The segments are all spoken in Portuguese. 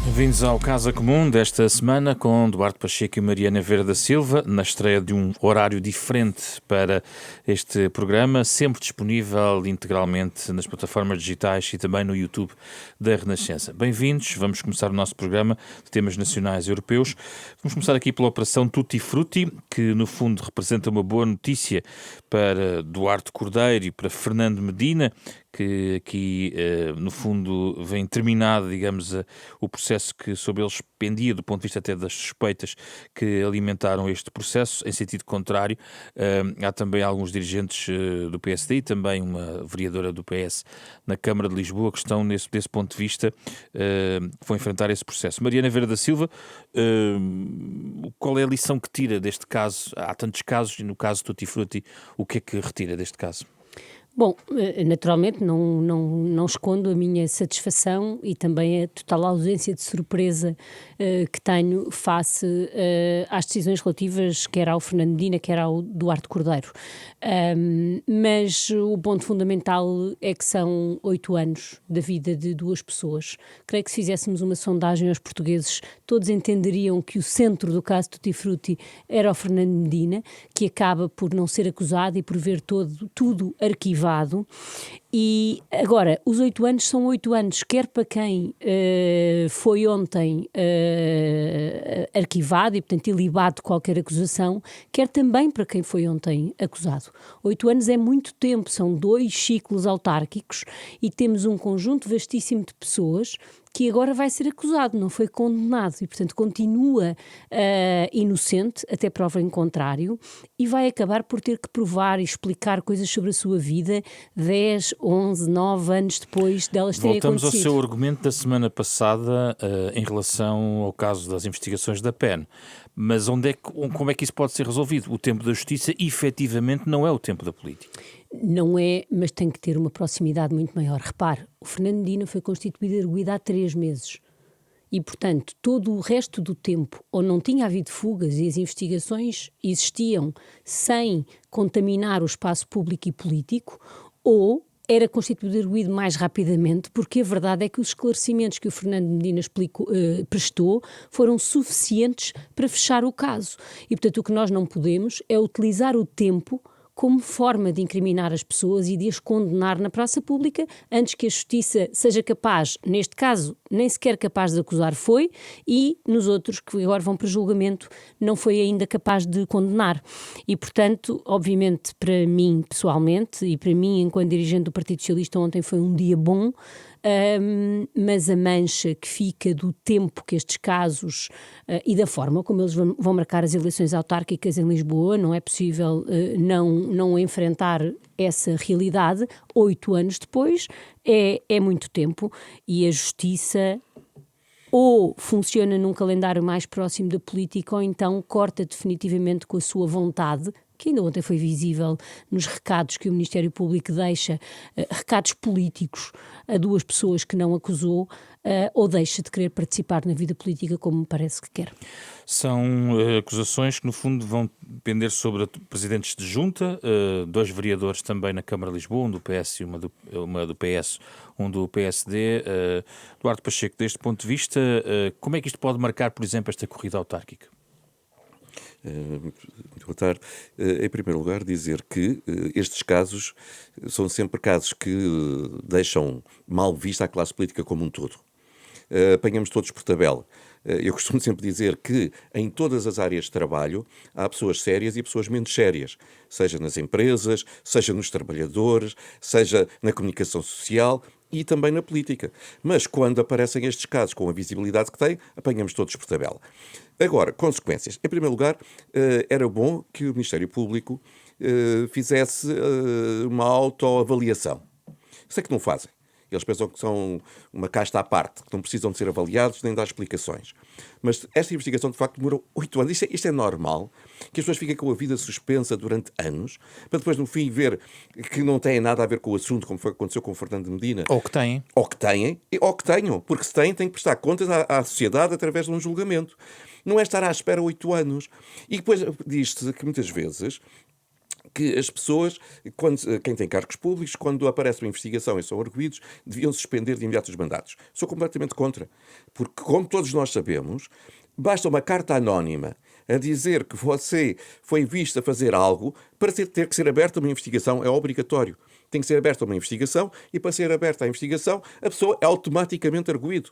Bem-vindos ao Casa Comum desta semana com Duarte Pacheco e Mariana Vieira da Silva, na estreia de um horário diferente para este programa, sempre disponível integralmente nas plataformas digitais e também no YouTube da Renascença. Bem-vindos, vamos começar o nosso programa de temas nacionais e europeus. Vamos começar aqui pela Operação Tutti Frutti, que no fundo representa uma boa notícia para Duarte Cordeiro e para Fernando Medina, que aqui, no fundo, vem terminado, digamos, o processo que sobre eles pendia, do ponto de vista até das suspeitas que alimentaram este processo. Em sentido contrário, há também alguns dirigentes do PSD e também uma vereadora do PS na Câmara de Lisboa que estão, desse ponto de vista, que vão enfrentar esse processo. Mariana Vieira da Silva, qual é a lição que tira deste caso? Há tantos casos e no caso Tutti Frutti, o que é que retira deste caso? Bom, naturalmente não escondo a minha satisfação e também a total ausência de surpresa que tenho face às decisões relativas quer ao Fernando Medina, quer ao Duarte Cordeiro. Mas o ponto fundamental é que são 8 anos da vida de duas pessoas. Creio que se fizéssemos uma sondagem aos portugueses, todos entenderiam que o centro do caso Tutti Frutti era o Fernando Medina, que acaba por não ser acusado e por ver tudo arquivado. E agora, os 8 anos são 8 anos, quer para quem foi ontem arquivado e, portanto, ilibado de qualquer acusação, quer também para quem foi ontem acusado. 8 anos é muito tempo, são 2 ciclos autárquicos e temos um conjunto vastíssimo de pessoas que agora vai ser acusado, não foi condenado e, portanto, continua inocente, até prova em contrário, e vai acabar por ter que provar e explicar coisas sobre a sua vida 10, 11, 9 anos depois delas terem acontecido. Voltamos ao seu argumento da semana passada em relação ao caso das investigações da PEN. Mas como é que isso pode ser resolvido? O tempo da justiça, efetivamente, não é o tempo da política. Não é, mas tem que ter uma proximidade muito maior. Repare, o Fernando Medina foi constituído arguido há 3 meses. E, portanto, todo o resto do tempo, ou não tinha havido fugas e as investigações existiam sem contaminar o espaço público e político, ou era constituído arguido mais rapidamente, porque a verdade é que os esclarecimentos que o Fernando Medina prestou foram suficientes para fechar o caso. E, portanto, o que nós não podemos é utilizar o tempo como forma de incriminar as pessoas e de as condenar na praça pública antes que a justiça seja capaz, neste caso, nem sequer capaz de acusar foi, e nos outros que agora vão para julgamento não foi ainda capaz de condenar. E, portanto, obviamente, para mim pessoalmente e para mim enquanto dirigente do Partido Socialista ontem foi um dia bom, mas a mancha que fica do tempo que estes casos e da forma como eles vão marcar as eleições autárquicas em Lisboa, não é possível não enfrentar essa realidade 8 anos depois, é muito tempo e a justiça ou funciona num calendário mais próximo da política ou então corta definitivamente com a sua vontade, que ainda ontem foi visível nos recados que o Ministério Público deixa, recados políticos a 2 pessoas que não acusou, ou deixa de querer participar na vida política como me parece que quer. São acusações que, no fundo, vão pender sobre presidentes de junta, 2 vereadores também na Câmara de Lisboa, um do PS e uma do PS, um do PSD. Duarte Pacheco, deste ponto de vista, como é que isto pode marcar, por exemplo, esta corrida autárquica? Muito boa tarde. Em primeiro lugar, dizer que estes casos são sempre casos que deixam mal vista a classe política como um todo. Apanhamos todos por tabela. Eu costumo sempre dizer que em todas as áreas de trabalho há pessoas sérias e pessoas menos sérias, seja nas empresas, seja nos trabalhadores, seja na comunicação social e também na política. Mas quando aparecem estes casos com a visibilidade que têm, apanhamos todos por tabela. Agora, consequências. Em primeiro lugar, era bom que o Ministério Público fizesse uma autoavaliação. Sei que não fazem. Eles pensam que são uma casta à parte, que não precisam de ser avaliados nem dar explicações. Mas esta investigação, de facto, demorou 8 anos. Isto é normal, que as pessoas fiquem com a vida suspensa durante anos, para depois, no fim, ver que não têm nada a ver com o assunto, como foi que aconteceu com o Fernando Medina. Ou que têm. Ou que tenham. Porque se têm que prestar contas à sociedade através de um julgamento. Não é estar à espera 8 anos. E depois diz-se que muitas vezes que as pessoas, quem tem cargos públicos, quando aparece uma investigação e são arguidos, deviam suspender de imediato os mandatos. Sou completamente contra. Porque, como todos nós sabemos, basta uma carta anónima a dizer que você foi visto a fazer algo para ter que ser aberta uma investigação. É obrigatório. Tem que ser aberta uma investigação e, para ser aberta a investigação, a pessoa é automaticamente arguido.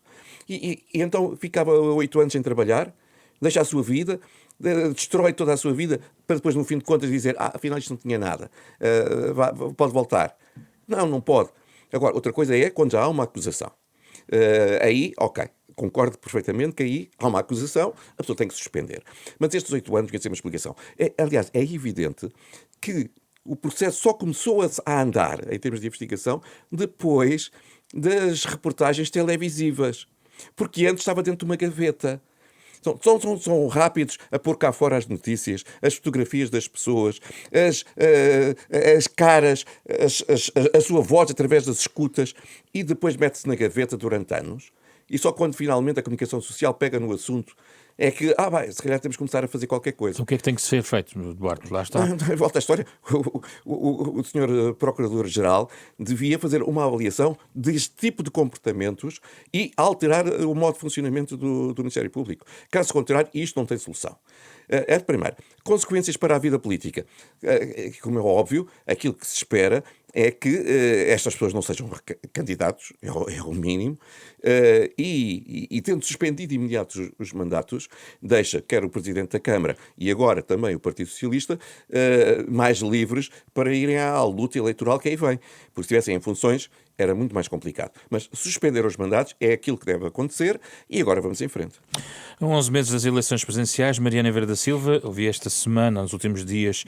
E então ficava 8 anos sem trabalhar, deixa a sua vida, destrói toda a sua vida, para depois, no fim de contas, dizer afinal isto não tinha nada, pode voltar. Não pode. Agora, outra coisa é quando já há uma acusação. Aí, ok, concordo perfeitamente que aí há uma acusação, a pessoa tem que suspender. Mas estes 8 anos, quer ser uma explicação. Aliás, é evidente que o processo só começou a andar, em termos de investigação, depois das reportagens televisivas. Porque antes estava dentro de uma gaveta. São rápidos a pôr cá fora as notícias, as fotografias das pessoas, as caras, a sua voz através das escutas, e depois mete-se na gaveta durante anos. E só quando finalmente a comunicação social pega no assunto é que, se calhar temos que começar a fazer qualquer coisa. Então o que é que tem que ser feito, Duarte? Lá está. Volta à história. O senhor Procurador-Geral devia fazer uma avaliação deste tipo de comportamentos e alterar o modo de funcionamento do Ministério Público. Caso contrário, isto não tem solução. Primeiro, consequências para a vida política. Como é óbvio, aquilo que se espera é que estas pessoas não sejam candidatos, é o mínimo, e tendo suspendido de imediato os mandatos, deixa quer o Presidente da Câmara e agora também o Partido Socialista mais livres para irem à luta eleitoral que aí vem. Porque se estivessem em funções era muito mais complicado. Mas suspender os mandatos é aquilo que deve acontecer e agora vamos em frente. A 11 meses das eleições presidenciais, Mariana Vieira da Silva, ouvi esta semana, nos últimos dias,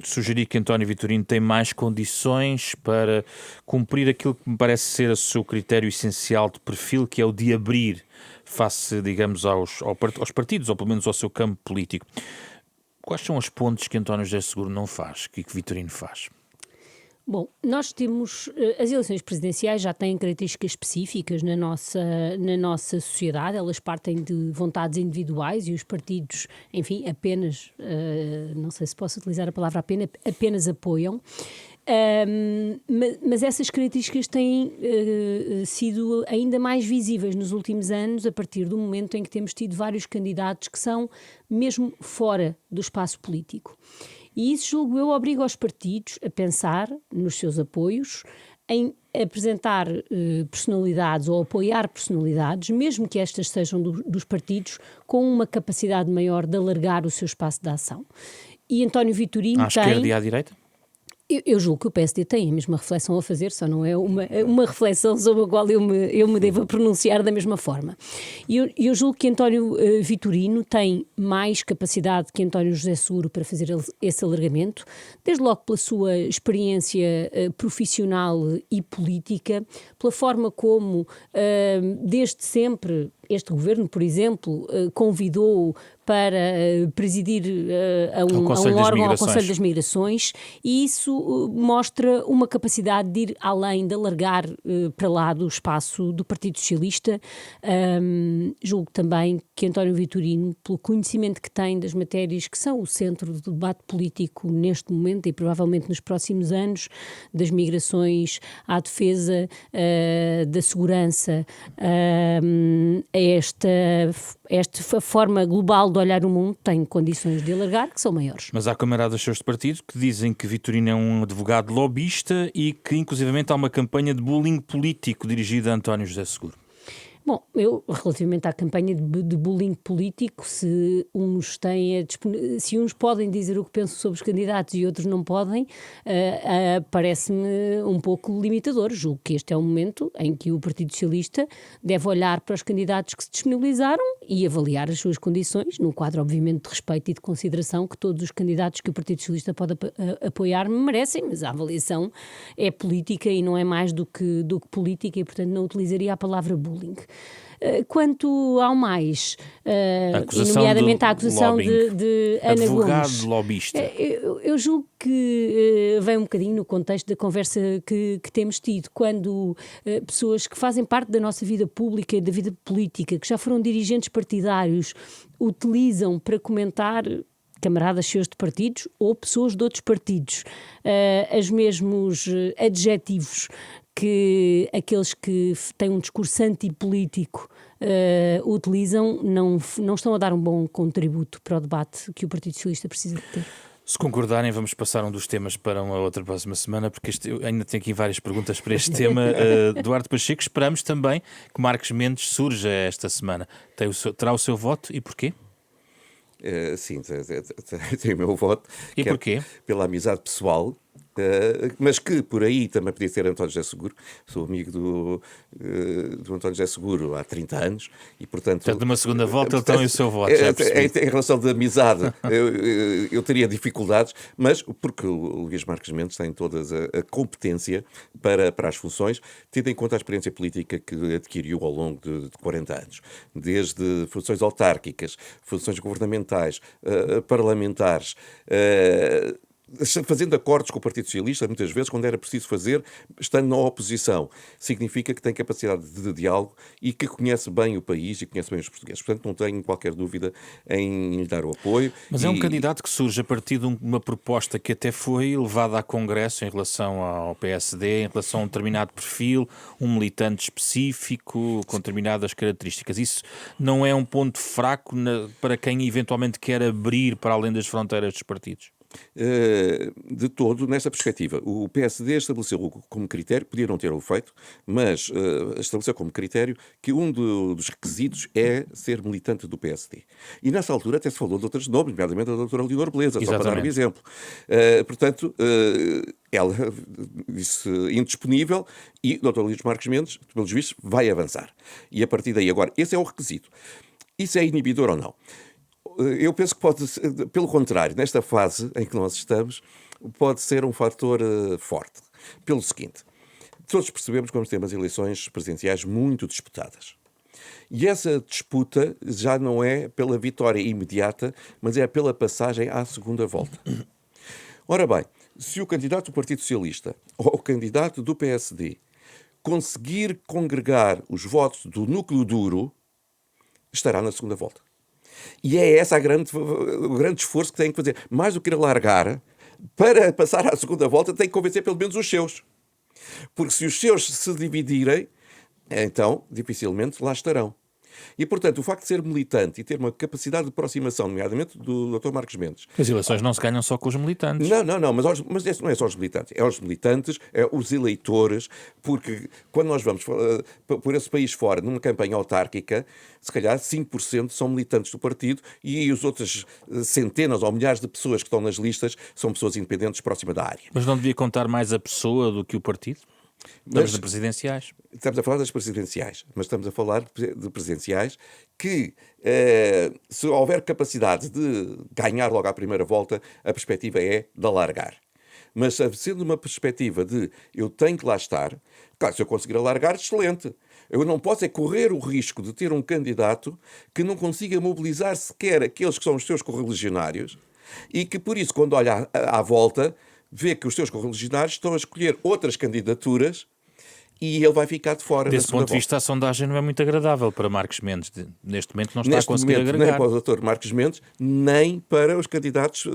sugerir que António Vitorino tem mais condições para cumprir aquilo que me parece ser o seu critério essencial de perfil, que é o de abrir face, digamos, aos partidos, ou pelo menos ao seu campo político. Quais são as pontes que António José Seguro não faz, que Vitorino faz? Bom, nós temos, as eleições presidenciais já têm características específicas na nossa sociedade, elas partem de vontades individuais e os partidos, enfim, apenas, não sei se posso utilizar a palavra apenas apoiam, mas essas características têm sido ainda mais visíveis nos últimos anos, a partir do momento em que temos tido vários candidatos que são mesmo fora do espaço político. E isso, julgo eu, obriga os partidos a pensar nos seus apoios, em apresentar personalidades ou apoiar personalidades, mesmo que estas sejam dos partidos, com uma capacidade maior de alargar o seu espaço de ação. E António Vitorino à esquerda e à direita? Eu julgo que o PSD tem a mesma reflexão a fazer, só não é uma reflexão sobre a qual eu me devo pronunciar da mesma forma. E eu julgo que António Vitorino tem mais capacidade que António José Seguro para fazer esse alargamento, desde logo pela sua experiência profissional e política, pela forma como, desde sempre, este governo, por exemplo, convidou para presidir ao Conselho das Migrações, e isso mostra uma capacidade de ir além, de alargar para lá do espaço do Partido Socialista. Julgo também que António Vitorino, pelo conhecimento que tem das matérias que são o centro do debate político neste momento e provavelmente nos próximos anos, das migrações à defesa, da segurança, esta forma global de olhar o mundo, tem condições de alargar que são maiores. Mas há camaradas seus de partido que dizem que Vitorino é um advogado lobista e que inclusivamente há uma campanha de bullying político dirigida a António José Seguro. Bom, eu, relativamente à campanha de bullying político, se uns podem dizer o que pensam sobre os candidatos e outros não podem, parece-me um pouco limitador. Julgo que este é o momento em que o Partido Socialista deve olhar para os candidatos que se disponibilizaram e avaliar as suas condições, num quadro, obviamente, de respeito e de consideração que todos os candidatos que o Partido Socialista pode apoiar merecem, mas a avaliação é política e não é mais do que política, e, portanto, não utilizaria a palavra bullying. Quanto ao mais, nomeadamente a acusação de Ana advogado Gomes, lobista. Eu julgo que vem um bocadinho no contexto da conversa que temos tido, quando pessoas que fazem parte da nossa vida pública e da vida política, que já foram dirigentes partidários, utilizam para comentar camaradas seus de partidos ou pessoas de outros partidos. Os mesmos adjetivos que aqueles que têm um discurso antipolítico utilizam não estão a dar um bom contributo para o debate que o Partido Socialista precisa de ter. Se concordarem, vamos passar um dos temas para uma outra próxima semana, porque eu ainda tenho aqui várias perguntas para este tema. Duarte Pacheco, esperamos também que Marcos Mendes surja esta semana. Terá o seu voto e porquê? Sim, tem o meu voto. E porquê? Pela amizade pessoal, mas que por aí também podia ser António José Seguro. Sou amigo do António José Seguro há 30 anos e, portanto... numa segunda volta ele tem o seu voto, em relação de amizade, eu teria dificuldades, mas porque o Luís Marques Mendes tem toda a competência para as funções, tendo em conta a experiência política que adquiriu ao longo de 40 anos. Desde funções autárquicas, funções governamentais, parlamentares... fazendo acordos com o Partido Socialista, muitas vezes, quando era preciso fazer, estando na oposição. Significa que tem capacidade de diálogo e que conhece bem o país e conhece bem os portugueses. Portanto, não tenho qualquer dúvida em lhe dar o apoio. Mas é um candidato que surge a partir de uma proposta que até foi levada a Congresso em relação ao PSD, em relação a um determinado perfil, um militante específico, com determinadas características. Isso não é um ponto fraco para quem eventualmente quer abrir para além das fronteiras dos partidos? De todo, nesta perspectiva. O PSD estabeleceu como critério, podia não ter o feito, mas estabeleceu como critério que um dos requisitos é ser militante do PSD. E nessa altura até se falou de outros nomes, nomeadamente da doutora Leonor Beleza, só para dar um exemplo. Portanto, ela disse indisponível e o doutor Luís Marques Mendes, pelos vistos, vai avançar. E a partir daí, agora, esse é o requisito. Isso é inibidor ou não? Eu penso que pode ser, pelo contrário, nesta fase em que nós estamos, pode ser um fator forte. Pelo seguinte, todos percebemos que vamos ter umas eleições presidenciais muito disputadas. E essa disputa já não é pela vitória imediata, mas é pela passagem à segunda volta. Ora bem, se o candidato do Partido Socialista ou o candidato do PSD conseguir congregar os votos do núcleo duro, estará na segunda volta. E é esse o grande esforço que tem que fazer. Mais do que ir largar, para passar à segunda volta, tem que convencer pelo menos os seus. Porque se os seus se dividirem, então dificilmente lá estarão. E, portanto, o facto de ser militante e ter uma capacidade de aproximação, nomeadamente do Dr. Marcos Mendes... As eleições não se ganham só com os militantes. Não, mas isso não é só os militantes. É os militantes, é os eleitores, porque quando nós vamos por esse país fora, numa campanha autárquica, se calhar 5% são militantes do partido e os outros centenas ou milhares de pessoas que estão nas listas são pessoas independentes próximas da área. Mas não devia contar mais a pessoa do que o partido? Estamos de presidenciais. Estamos a falar das presidenciais, mas estamos a falar de presidenciais que, se houver capacidade de ganhar logo à primeira volta, a perspectiva é de alargar. Mas sendo uma perspectiva de eu tenho que lá estar, claro, se eu conseguir alargar, excelente. Eu não posso é correr o risco de ter um candidato que não consiga mobilizar sequer aqueles que são os seus correligionários e que, por isso, quando olha à volta, vê que os seus correligionários estão a escolher outras candidaturas e ele vai ficar de fora. Desse ponto de vista, a sondagem não é muito agradável para Marcos Mendes. Neste momento não está a conseguir agregar. Nem para o Dr. Marcos Mendes, nem para os candidatos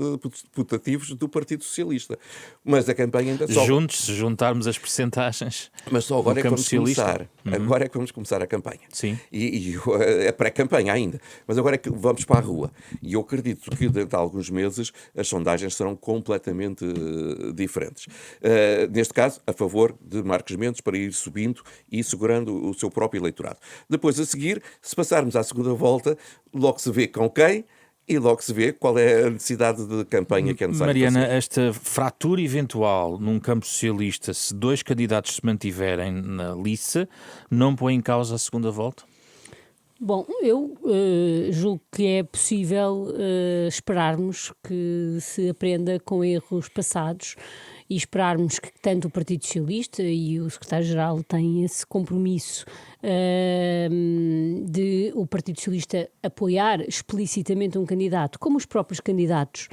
putativos do Partido Socialista. Mas a campanha ainda só... Se juntarmos as percentagens. Mas só agora é que vamos começar. Agora é que vamos começar a campanha. Sim. E a pré-campanha ainda. Mas agora é que vamos para a rua. E eu acredito que dentro de alguns meses as sondagens serão completamente diferentes. Neste caso, a favor de Marcos Mendes para ir subindo e segurando o seu próprio eleitorado. Depois, a seguir, se passarmos à segunda volta, logo se vê com quem e logo se vê qual é a necessidade de campanha que é necessária. Mariana, fazer. esta fratura eventual num campo socialista, se dois candidatos se mantiverem na liça, não põe em causa a segunda volta? Bom, eu julgo que é possível esperarmos que se aprenda com erros passados e esperarmos que tanto o Partido Socialista e o Secretário-Geral têm esse compromisso de o Partido Socialista apoiar explicitamente um candidato, como os próprios candidatos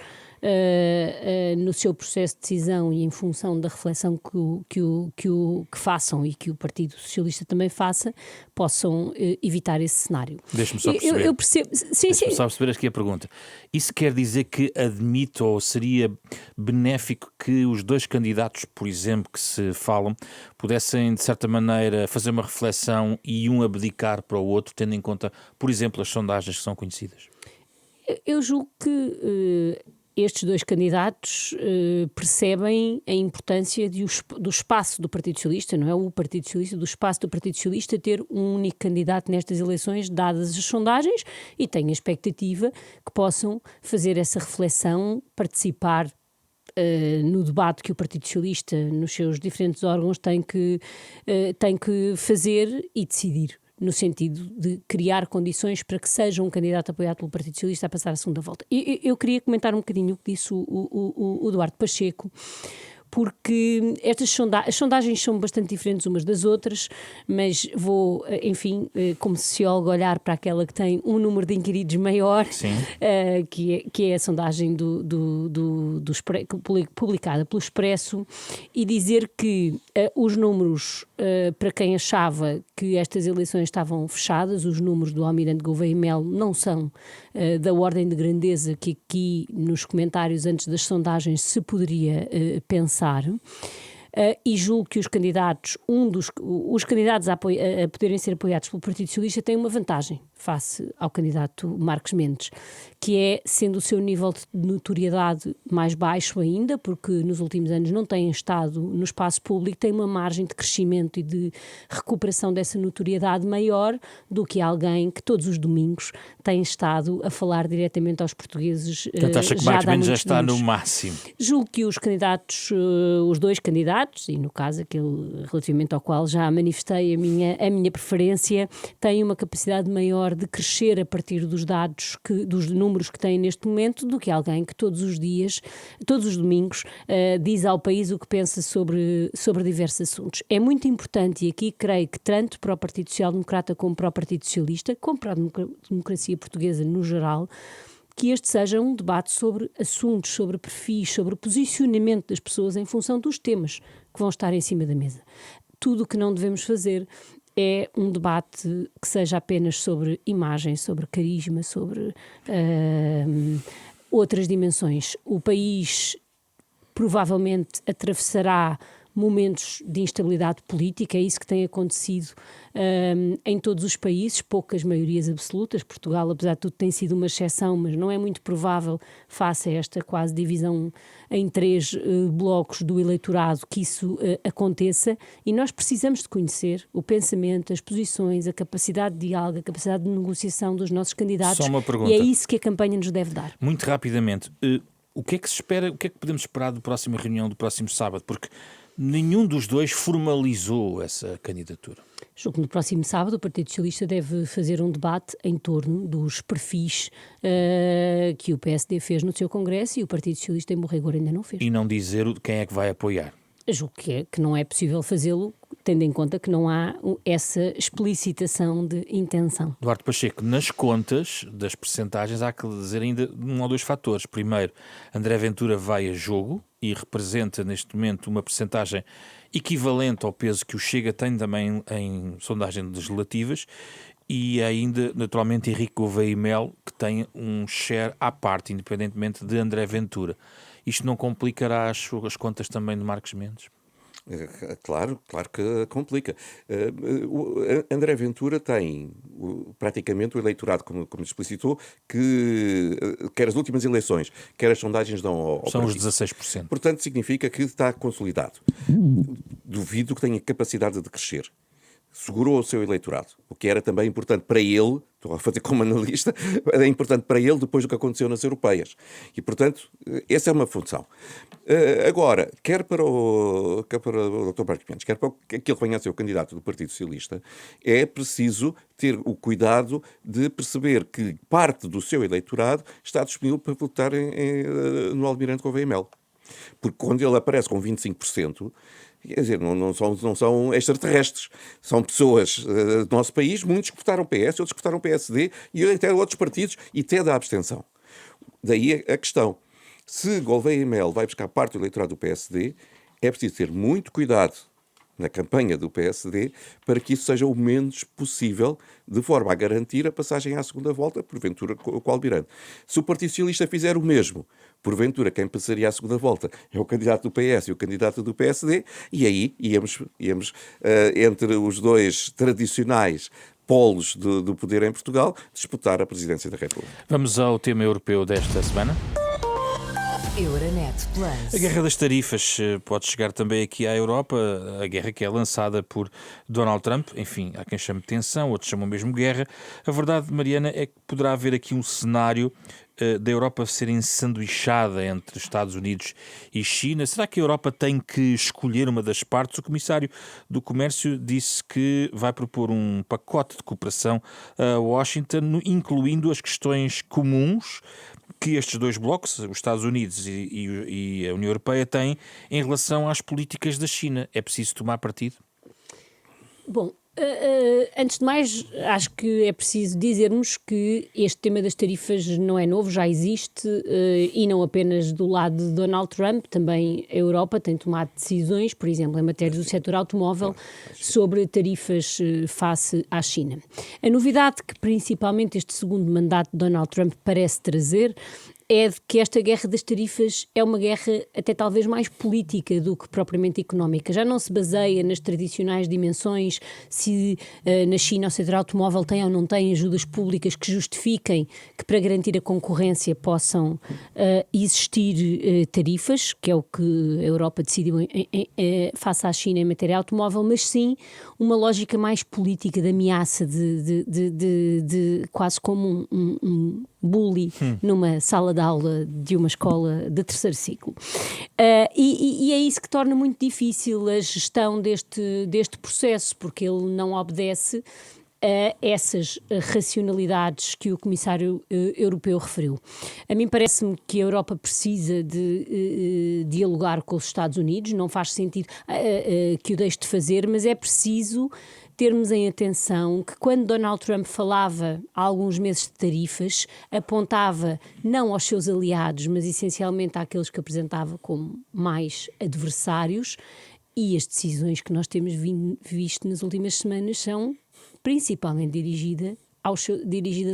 no seu processo de decisão e em função da reflexão que façam e que o Partido Socialista também faça, possam evitar esse cenário. Deixe-me só perceber. Eu percebo. Sim. Deixe-me só perceber aqui a pergunta. Isso quer dizer que admite ou seria benéfico que os dois candidatos, por exemplo, que se falam, pudessem, de certa maneira, fazer uma reflexão e um abdicar para o outro, tendo em conta, por exemplo, as sondagens que são conhecidas? Eu julgo que estes dois candidatos percebem a importância do espaço do Partido Socialista, não é o Partido Socialista, do espaço do Partido Socialista ter um único candidato nestas eleições, dadas as sondagens, e têm a expectativa que possam fazer essa reflexão, participar no debate que o Partido Socialista, nos seus diferentes órgãos, tem que fazer e decidir, no sentido de criar condições para que seja um candidato apoiado pelo Partido Socialista a passar a segunda volta. Eu queria comentar um bocadinho o que disse o Duarte Pacheco, porque as sondagens são bastante diferentes umas das outras, mas vou, enfim, como sociólogo, olhar para aquela que tem um número de inquiridos maior, que é a sondagem publicada pelo Expresso, e dizer que os números, para quem achava que estas eleições estavam fechadas, os números do Almirante Gouveia e Melo não são da ordem de grandeza que aqui nos comentários antes das sondagens se poderia pensar. E julgo que os candidatos a poderem ser apoiados pelo Partido Socialista têm uma vantagem face ao candidato Marcos Mendes, que é, sendo o seu nível de notoriedade mais baixo ainda, porque nos últimos anos não tem estado no espaço público, tem uma margem de crescimento e de recuperação dessa notoriedade maior do que alguém que todos os domingos tem estado a falar diretamente aos portugueses. Portanto, acha que Marcos Mendes já está no máximo? Julgo que os dois candidatos, e no caso aquele relativamente ao qual já manifestei a minha preferência, têm uma capacidade maior de crescer a partir dos dados, dos números que têm neste momento, do que alguém que todos os dias, todos os domingos, diz ao país o que pensa sobre diversos assuntos. É muito importante, e aqui creio que tanto para o Partido Social Democrata como para o Partido Socialista, como para a democracia portuguesa no geral, que este seja um debate sobre assuntos, sobre perfis, sobre o posicionamento das pessoas em função dos temas que vão estar em cima da mesa. Tudo o que não devemos fazer é um debate que seja apenas sobre imagem, sobre carisma, sobre outras dimensões. O país provavelmente atravessará momentos de instabilidade política, é isso que tem acontecido em todos os países, poucas maiorias absolutas. Portugal, apesar de tudo, tem sido uma exceção, mas não é muito provável, face a esta quase divisão em 3 blocos do eleitorado, que isso aconteça, e nós precisamos de conhecer o pensamento, as posições, a capacidade de diálogo, a capacidade de negociação dos nossos candidatos. Só uma pergunta. E é isso que a campanha nos deve dar. Muito rapidamente, o que é que se espera, o que é que podemos esperar da próxima reunião do próximo sábado? Porque nenhum dos dois formalizou essa candidatura. Julgo que no próximo sábado o Partido Socialista deve fazer um debate em torno dos perfis que o PSD fez no seu Congresso e o Partido Socialista em bom rigor ainda não fez. E não dizer quem é que vai apoiar. Julgo que não é possível fazê-lo, tendo em conta que não há essa explicitação de intenção. Duarte Pacheco, nas contas das percentagens há que dizer ainda um ou dois fatores. Primeiro, André Ventura vai a jogo e representa neste momento uma percentagem equivalente ao peso que o Chega tem também em sondagem legislativas, e ainda, naturalmente, Henrique Gouveia e Melo, que tem um share à parte, independentemente de André Ventura. Isto não complicará as contas também de Marcos Mendes? Claro que complica. André Ventura tem praticamente o eleitorado, como explicitou, que quer as últimas eleições, quer as sondagens dão ao São partido. Os 16%. Portanto, significa que está consolidado. Duvido que tenha capacidade de crescer. Segurou o seu eleitorado, o que era também importante para ele, estou a fazer como analista, é importante para ele depois do que aconteceu nas europeias. E, portanto, essa é uma função. Agora, quer para o Dr. Marcos Mendes, quer para aquele que venha a ser o candidato do Partido Socialista, é preciso ter o cuidado de perceber que parte do seu eleitorado está disponível para votar no Almirante Gouveia e Melo. Porque quando ele aparece com 25%, quer dizer, não são extraterrestres. São pessoas do nosso país, muitos que votaram PS, outros que votaram PSD e até outros partidos, e até da abstenção. Daí a questão. Se Gouveia e Mel vai buscar parte do eleitorado do PSD, é preciso ter muito cuidado na campanha do PSD para que isso seja o menos possível, de forma a garantir a passagem à segunda volta, porventura, com o Almirante. Se o Partido Socialista fizer o mesmo, porventura, quem passaria à segunda volta é o candidato do PS e o candidato do PSD, e aí íamos entre os dois tradicionais polos do poder em Portugal, disputar a presidência da República. Vamos ao tema europeu desta semana. Euronet Plus. A guerra das tarifas pode chegar também aqui à Europa, a guerra que é lançada por Donald Trump. Enfim, há quem chame de tensão, outros chamam mesmo guerra. A verdade, Mariana, é que poderá haver aqui um cenário da Europa ser ensanduichada entre Estados Unidos e China. Será que a Europa tem que escolher uma das partes? O comissário do Comércio disse que vai propor um pacote de cooperação a Washington, incluindo as questões comuns que estes dois blocos, os Estados Unidos e a União Europeia, têm em relação às políticas da China. É preciso tomar partido? Bom, antes de mais, acho que é preciso dizermos que este tema das tarifas não é novo, já existe, e não apenas do lado de Donald Trump, também a Europa tem tomado decisões, por exemplo, em matéria do setor automóvel, sobre tarifas face à China. A novidade que principalmente este segundo mandato de Donald Trump parece trazer é de que esta guerra das tarifas é uma guerra até talvez mais política do que propriamente económica. Já não se baseia nas tradicionais dimensões, se na China o setor automóvel tem ou não tem ajudas públicas que justifiquem que para garantir a concorrência possam existir tarifas, que é o que a Europa decidiu face à China em matéria automóvel, mas sim uma lógica mais política de ameaça, de quase como um bully numa sala de aula de uma escola de terceiro ciclo. E é isso que torna muito difícil a gestão deste processo, porque ele não obedece a essas racionalidades que o Comissário Europeu referiu. A mim parece-me que a Europa precisa de dialogar com os Estados Unidos, não faz sentido que o deixe de fazer, mas é preciso termos em atenção que quando Donald Trump falava há alguns meses de tarifas, apontava não aos seus aliados, mas essencialmente àqueles que apresentava como mais adversários, e as decisões que nós temos visto nas últimas semanas são principalmente dirigidas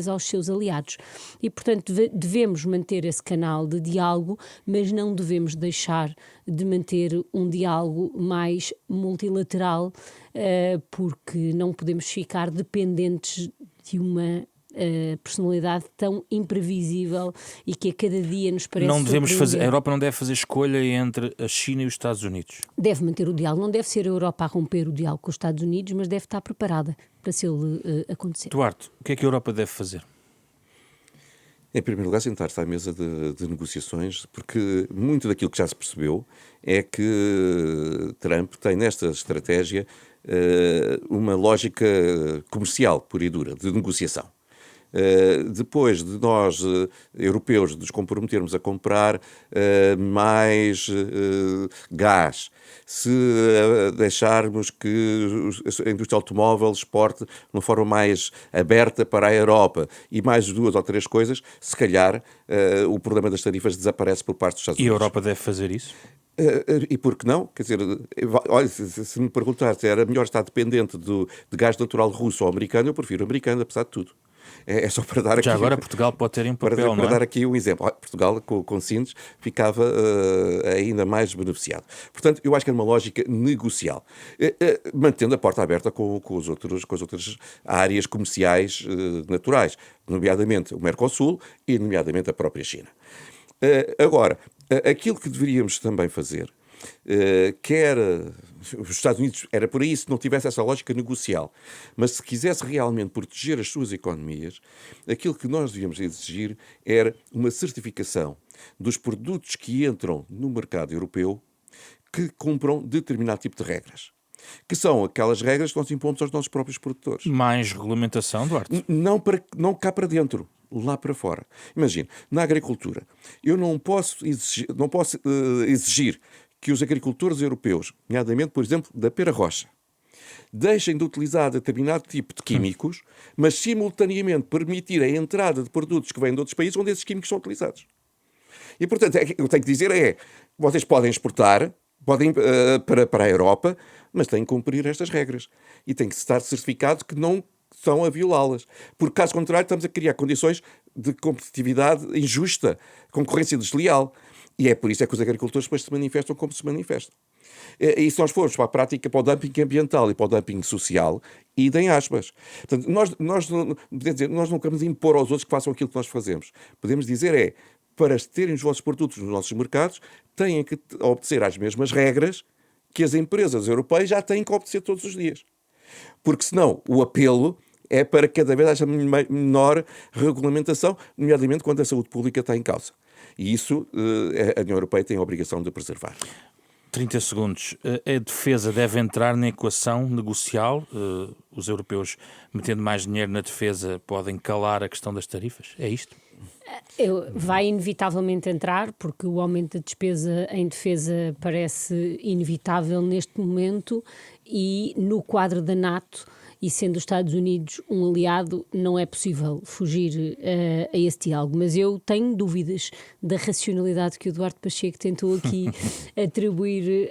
aos seus aliados. E, portanto, devemos manter esse canal de diálogo, mas não devemos deixar de manter um diálogo mais multilateral, porque não podemos ficar dependentes de uma personalidade tão imprevisível e que a cada dia nos parece a Europa não deve fazer escolha entre a China e os Estados Unidos. Deve manter o diálogo, não deve ser a Europa a romper o diálogo com os Estados Unidos, mas deve estar preparada para se ele acontecer. Duarte, o que é que a Europa deve fazer? Em primeiro lugar, sentar-se à mesa de negociações, porque muito daquilo que já se percebeu é que Trump tem nesta estratégia uma lógica comercial pura e dura, de negociação. Depois de nós, europeus, nos comprometermos a comprar mais gás, se deixarmos que a indústria automóvel exporte de uma forma mais aberta para a Europa e mais 2 ou 3 coisas, se calhar o problema das tarifas desaparece por parte dos Estados Unidos. E a Europa deve fazer isso? E por que não? Quer dizer, olha, se me perguntar se era melhor estar dependente de gás natural russo ou americano, eu prefiro americano, apesar de tudo. É só para dar aqui... Já agora Portugal pode ter um papel, para dar aqui um exemplo. Portugal, com Sines, ficava ainda mais beneficiado. Portanto, eu acho que é uma lógica negocial. Mantendo a porta aberta com as outras áreas comerciais naturais, nomeadamente o Mercosul e nomeadamente a própria China. Agora, aquilo que deveríamos também fazer, os Estados Unidos era por aí se não tivesse essa lógica negocial, mas se quisesse realmente proteger as suas economias, aquilo que nós devíamos exigir era uma certificação dos produtos que entram no mercado europeu que cumpram determinado tipo de regras. Que são aquelas regras que nós impomos aos nossos próprios produtores. Mais regulamentação, Duarte? Não cá para dentro, lá para fora. Imagina, na agricultura, eu não posso exigir que os agricultores europeus, nomeadamente, por exemplo, da pera rocha, deixem de utilizar determinado tipo de químicos, mas simultaneamente permitir a entrada de produtos que vêm de outros países onde esses químicos são utilizados. E, portanto, o que eu tenho que dizer é, vocês podem exportar, podem para a Europa, mas têm que cumprir estas regras. E tem que estar certificado que não estão a violá-las. Porque, caso contrário, estamos a criar condições de competitividade injusta, concorrência desleal. E é por isso que os agricultores depois se manifestam como se manifestam. E se nós formos para a prática, para o dumping ambiental e para o dumping social, idem aspas. Portanto, nós não queremos impor aos outros que façam aquilo que nós fazemos. Podemos dizer para terem os vossos produtos nos nossos mercados, têm que obedecer às mesmas regras que as empresas europeias já têm que obedecer todos os dias. Porque senão o apelo é para que cada vez haja menor regulamentação, nomeadamente quando a saúde pública está em causa. E isso a União Europeia tem a obrigação de preservar. 30 segundos. A defesa deve entrar na equação negocial? Os europeus, metendo mais dinheiro na defesa, podem calar a questão das tarifas? É isto? Vai inevitavelmente entrar, porque o aumento da despesa em defesa parece inevitável neste momento, e no quadro da NATO, e sendo os Estados Unidos um aliado, não é possível fugir a esse diálogo. Mas eu tenho dúvidas da racionalidade que o Duarte Pacheco tentou aqui atribuir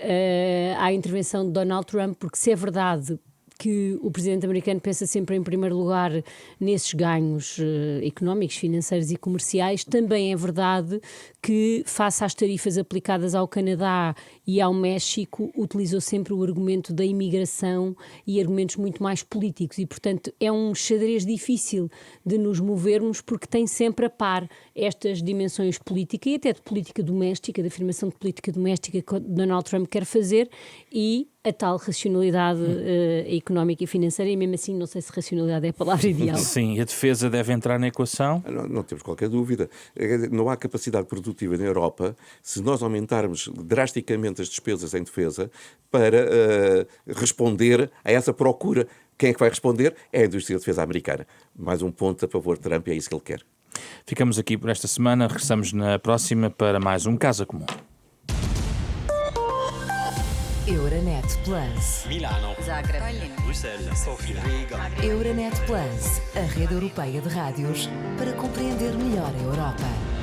à intervenção de Donald Trump, porque se é verdade que o presidente americano pensa sempre em primeiro lugar nesses ganhos económicos, financeiros e comerciais, também é verdade que, face às tarifas aplicadas ao Canadá e ao México, utilizou sempre o argumento da imigração e argumentos muito mais políticos, e portanto é um xadrez difícil de nos movermos, porque tem sempre a par estas dimensões políticas e até de política doméstica, de afirmação de política doméstica que Donald Trump quer fazer, e a tal racionalidade económica e financeira, e mesmo assim não sei se racionalidade é a palavra ideal. Sim, a defesa deve entrar na equação? Não temos qualquer dúvida. Não há capacidade produtiva na Europa se nós aumentarmos drasticamente as despesas em defesa para responder a essa procura. Quem é que vai responder? É a indústria de defesa americana. Mais um ponto a favor de Trump, é isso que ele quer. Ficamos aqui por esta semana, regressamos na próxima para mais um Casa Comum. Euronet Plus. Milano. Zagreb. Bruxelas. Sofia. Riga. Euronet Plus, a rede europeia de rádios para compreender melhor a Europa.